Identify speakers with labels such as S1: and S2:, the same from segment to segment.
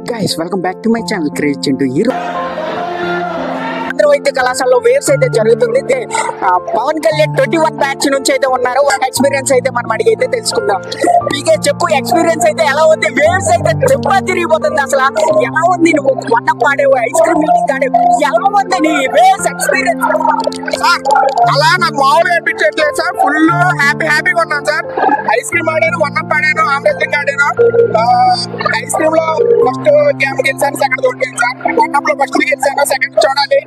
S1: Guys, welcome back to my channel Crazy Chintu Hero. వైద్య కళాశాలలో waves అయితే జరుగుతుంది. పవన్ కళ్యాణ్ 21 బ్యాచ్ నుంచి అయితే ఉన్నారు. ఎక్స్పీరియన్స్ అయితే మనం అడిగి అయితే తెలుసుకుందాం. పీకే చెప్పు, ఎక్స్పీరియన్స్ అయితే ఎలా ఉంది? వేవ్స్ అయితే చెప్పా తిరిగిపోతుంది. అసలు ఎలా ఉంది? నువ్వు వన్ పాడేవు, ఐస్ క్రీమ్ మీటింగ్ ఆడేవు, ఎలా ఉంది నీ వేవ్స్ ఎక్స్పీరియన్స్?
S2: అలా నాకు మామూలుగా అనిపించట్లేదు సార్. ఫుల్ హ్యాపీగా ఉన్నాను సార్. ఐస్ క్రీమ్ ఆడాను, వన్ ఆడాను, ఆమ్లెట్ ఆడాను. ఐస్ క్రీమ్ లో ఫస్ట్ గేమ్ గెలిచాను, సెకండ్ ఓడిపోయాను సార్. వన్ లో ఫస్ట్ గెలిచాను, సెకండ్ చూడాలి.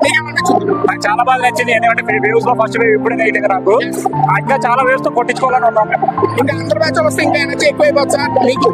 S3: నాకు చాలా బాగా నచ్చింది. ఎందుకంటే వేవ్స్ లో ఫస్ట్ వేవ్ ఇప్పుడే నైట్ నాకు ఇంకా చాలా వేవ్స్ తో కొట్టించుకోవాలని ఉన్నాం.
S2: ఇంకా అందరు బ్యాచ్ వస్తే ఇంకా ఎనర్జీ ఎక్కువైపోతుంది సార్. మీకు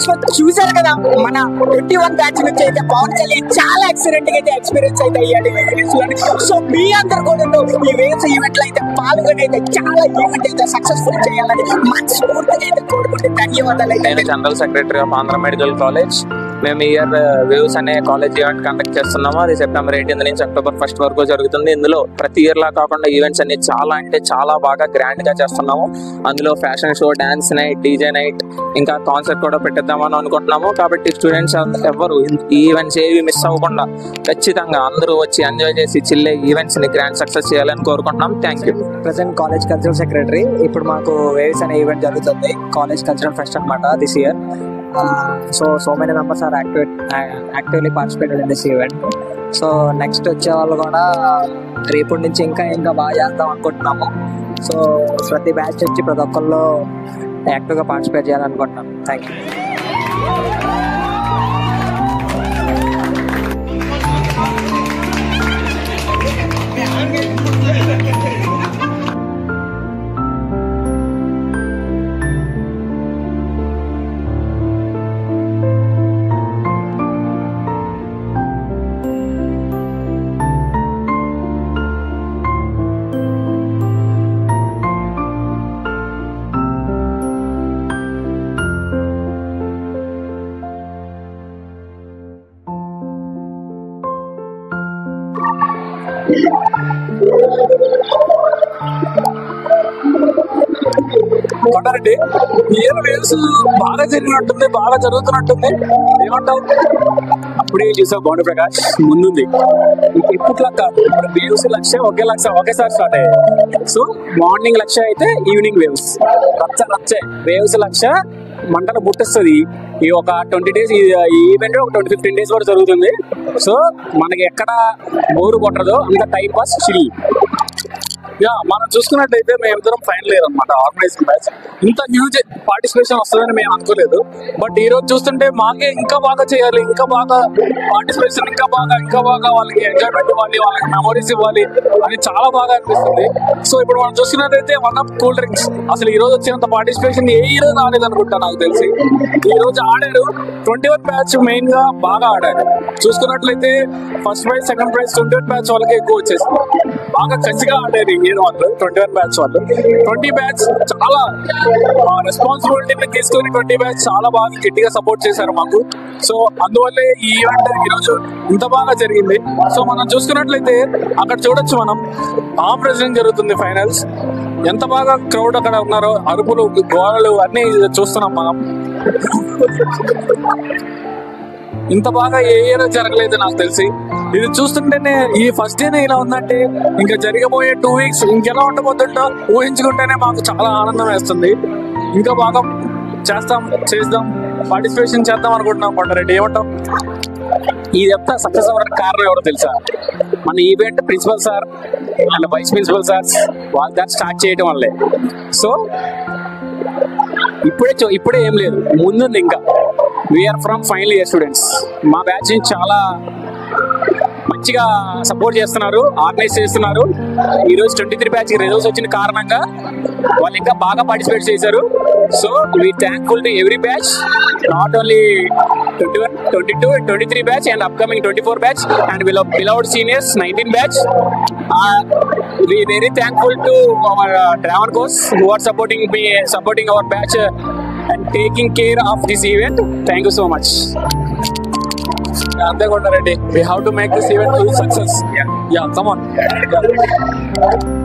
S1: సో చూసారు కదా, మన 21 బ్యాచ్ నుంచి అయితే పవన్ కళ్యాణ్ చాలా ఎక్సలెంట్ గా అయితే ఎక్స్పీరియన్స్ అయితే అయ్యాడు ఈ వేవ్స్ లోని. సో మీ అందరు కూడా ఈ వేవ్స్ ఈవెంట్ లో అయితే పాల్గొని అయితే చాలా ఈవెంట్ అయితే సక్సెస్ఫుల్ చేయాలని మనస్ఫూర్తిగా అయితే కోరుకుంటే ధన్యవాదాలు.
S4: నేను general secretary of Andhra medical college. మేము ఇయర్ వేవ్స్ అనే కాలేజ్ ఈవెంట్ కండక్ట్ చేస్తున్నాము. అది సెప్టెంబర్ 18 నుంచి అక్టోబర్ 1 వరకు జరుగుతుంది. ఇందులో ప్రతి ఇయర్ లా కాకుండా ఈవెంట్స్ అన్ని చాలా అంటే చాలా బాగా గ్రాండ్ గా చేస్తున్నాము. అందులో fashion show, dance night, DJ night, ఇంకా కాన్సర్ట్ కూడా పెట్టిద్దామని అనుకుంటున్నాము. కాబట్టి స్టూడెంట్స్ ఎవరు ఈ ఈవెంట్స్ ఏవి మిస్ అవ్వకుండా ఖచ్చితంగా అందరూ వచ్చి ఎంజాయ్ చేసి చిల్లే ఈవెంట్స్ ని గ్రాండ్ సక్సెస్ చేయాలని కోరుకుంటున్నాం. Thank you.
S5: Present college cultural secretary. ఇప్పుడు మాకు వేవ్స్ అనే ఈవెంట్ జరుగుతుంది, కాలేజ్ కల్చరల్ ఫెస్ట్ అనమాట this year. So many members are actively participated in this event. So next వచ్చే వాళ్ళు కూడా రేపటి నుంచి ఇంకా బాగా చేద్దాం అనుకుంటున్నాము. సో ప్రతి బ్యాచ్ వచ్చి ప్రతి ఒక్కళ్ళు యాక్టివ్గా పార్టిసిపేట్ చేయాలనుకుంటున్నాం. Thank you.
S3: Kondareddy, year waves బాగా జరిగినట్టుంది, బాగా జరుగుతున్నట్టుంది. ఏమంటావు? అప్పుడే చూసావు భాను ప్రకాష్ ముందుంది. ఇప్పట్లా కాదు, ఇప్పుడు వేవ్స్ ఒకేసారి స్టార్ట్ అయ్యాయి. సో మార్నింగ్ లక్ష అయితే ఈవినింగ్ వేవ్స్ రచ్చే వేవ్స్ లక్ష మంటలు పుట్టిస్తుంది. ఈ ఒక 20 days ఈ ఈవెంట్ ఒక 15 days వరకు జరుగుతుంది. సో మనకి ఎక్కడ బోరు కొట్టదో అంత టైం పాస్ చిల్. మనం చూసుకున్నట్లయితే మేము ఇద్దరం ఫైనల్ ఇయర్ అనమాట ఆర్గనైజింగ్ బ్యాచ్. ఇంత హ్యూజ్ పార్టిసిపేషన్ వస్తుందని మేము అనుకోలేదు. బట్ ఈ రోజు చూస్తుంటే మాకే ఇంకా బాగా చేయాలి, ఇంకా బాగా పార్టిసిపేషన్, ఇంకా బాగా వాళ్ళకి ఎంజాయ్మెంట్ ఇవ్వాలి, వాళ్ళకి మెమరీస్ ఇవ్వాలి అని చాలా బాగా అనిపిస్తుంది. సో ఇప్పుడు మనం చూసుకున్నట్లయితే వన్ ఆఫ్ కూల్ డ్రింక్స్ అసలు ఈ రోజు వచ్చినంత పార్టిసిపేషన్ ఏ రోజు రాలేదు అనుకుంటా నాకు తెలిసి. ఈ రోజు ఆడారు 21 బ్యాచ్ మెయిన్ గా బాగా ఆడారు. చూసుకున్నట్లయితే first prize, second prize 21 batch వాళ్ళకి ఎక్కువ వచ్చేసింది. బాగా కసిగా ఆడారు ఇండియన్ వాళ్ళు 21 బ్యాచ్ వాళ్ళు. 20 బ్యాచ్ చాలా రెస్పాన్సిబిలిటీని తీసుకొని 20 బ్యాచ్ చాలా బాగా గట్టిగా సపోర్ట్ చేశారు మాకు. సో అందువల్లే ఈ ఈవెంట్ ఈరోజు ఇంత బాగా జరిగింది. సో మనం చూసుకున్నట్లయితే అక్కడ చూడొచ్చు, మనం ఆమ్ ప్రెసిడెంట్ జరుగుతుంది ఫైనల్స్. ఎంత బాగా క్రౌడ్ అక్కడ ఉన్నారో, అరుపులు, గోడలు అన్ని చూస్తున్నాం మనం. ఇంత బాగా ఏ ఇయర్ జరగలేదు నాకు తెలిసి. ఇది చూస్తుంటేనే ఈ ఫస్ట్ డేనే ఇలా ఉందంటే ఇంకా జరగబోయే 2 weeks ఇంకెలా ఉండబోతుందో ఊహించుకుంటేనే మాకు చాలా ఆనందం వేస్తుంది. ఇంకా బాగా చేద్దాం పార్టిసిపేషన్ చేద్దాం అనుకుంటున్నాం. కొండారెడ్డి, ఏమంటాం? ఇది ఎంత సక్సెస్ అవ్వడానికి కారణం ఎవరో తెలుసా? మన event principal sir and vice principal sirs వాళ్ళు దాన్ని స్టార్ట్ చేయడం వల్లే. సో ఇప్పుడే ఏం లేదు, ముందుంది ఇంకా. We are from final year students. మా బ్యాచ్ చాలా మంచిగా సపోర్ట్ చేస్తున్నారు, ఆర్గనైజ్ చేస్తున్నారు. ఈ రోజు 23 బ్యాచ్ రిజల్ట్స్ వచ్చిన కారణంగా వాళ్ళు ఇంకా బాగా పార్టిసిపేట్ చేశారు. So we thankful to every batch, not only 21, 22 and 23 batch and upcoming 24 batch and beloved seniors 19 batch. We very thankful to our Dragon course who are supporting our batch and taking care of this event. Thank you so much. Ante Kondareddy, we have to make this event a success. Yeah, come on. Yeah.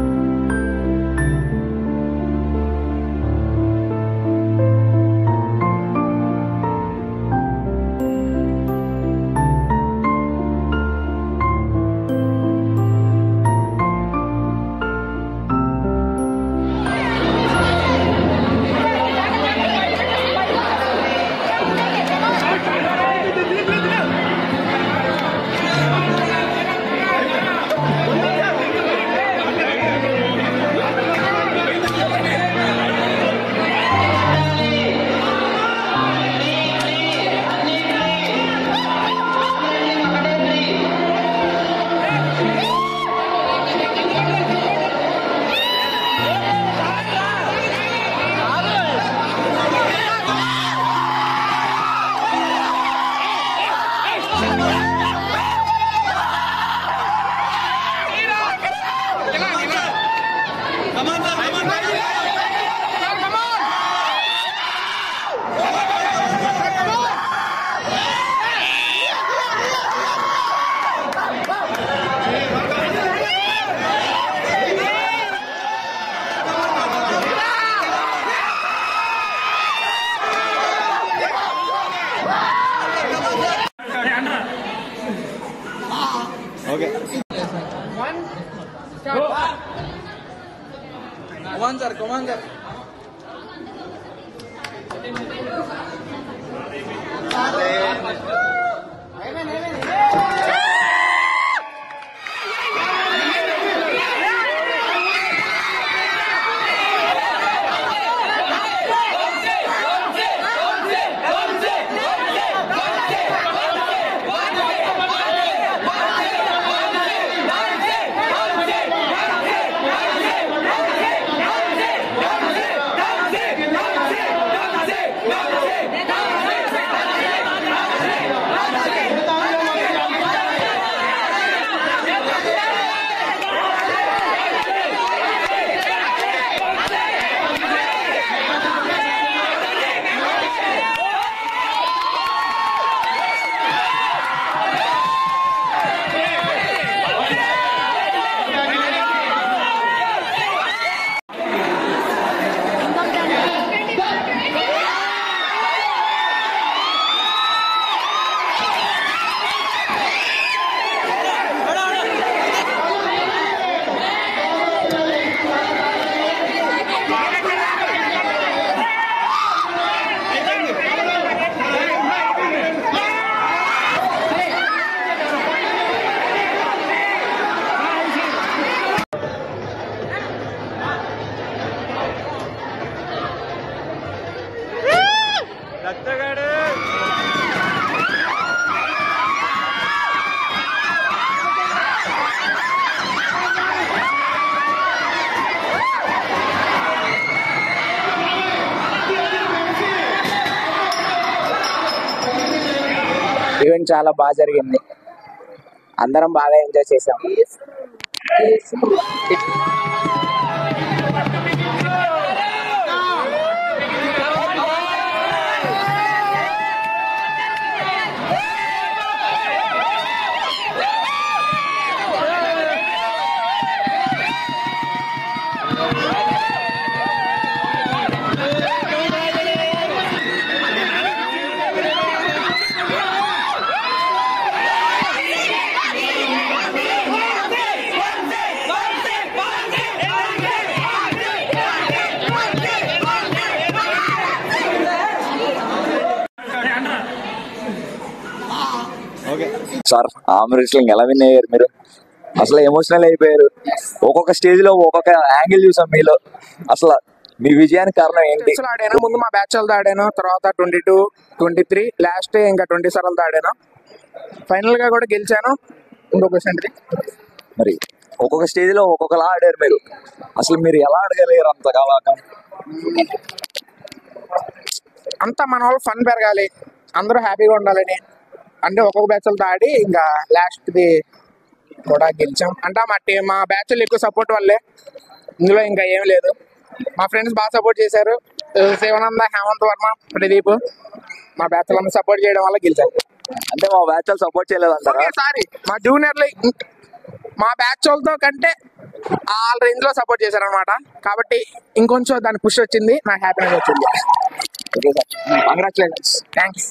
S1: Event చాలా బాగా జరిగింది, అందరం బాగా enjoy చేసాం.
S6: Sir arm wrestling ఎలా win అయ్యారు మీరు? అసలు ఎమోషనల్ అయిపోయారు. ఒక్కొక్క స్టేజ్ లో ఒక్కొక్క యాంగిల్ చూసాం మీలో. అసలు మీ విజయానికి కారణం ఏంటి?
S2: ఆడాను ముందు మా బ్యాచ్ వాళ్ళతో ఆడాను, తర్వాత 22, 23 లాస్ట్ ఇంకా 20 సార్లతో ఆడాను. ఫైనల్ గా కూడా గెలిచాను. ఇంకొక సెంటరీ.
S6: మరి ఒక్కొక్క స్టేజ్ లో ఒక్కొక్కలా ఆడారు మీరు. అసలు మీరు ఎలా ఆడగలిగారు అంత కాలాకం?
S2: అంతా మన వాళ్ళు ఫన్ పెరగాలి, అందరూ హ్యాపీగా ఉండాలని అంటే ఒక్కొక్క బ్యాచ్ వాళ్ళతో ఆడి ఇంకా లాస్ట్ది కూడా గెలిచాం. అంటే మా బ్యాచ్ ఎక్కువ సపోర్ట్ వల్లే, ఇందులో ఇంకా ఏం లేదు. మా ఫ్రెండ్స్ బాగా సపోర్ట్ చేశారు. శివానంద, హేమంత్ వర్మ, ప్రదీప్ మా బ్యాచ్ వాళ్ళని సపోర్ట్ చేయడం వల్ల గెలిచాం.
S6: అంటే మా బ్యాచ్ వాళ్ళు సపోర్ట్ చేయలేదంటారా?
S2: సారీ, మా జూనియర్లు మా బ్యాచ్ వాళ్ళతో కంటే ఆ రేంజ్ లో సపోర్ట్ చేశారనమాట. కాబట్టి ఇంకొంచెం దాని పుష్ వచ్చింది, నాకు హ్యాపీనెస్ వచ్చింది.
S6: Okay sir, congratulations.
S2: థ్యాంక్స్.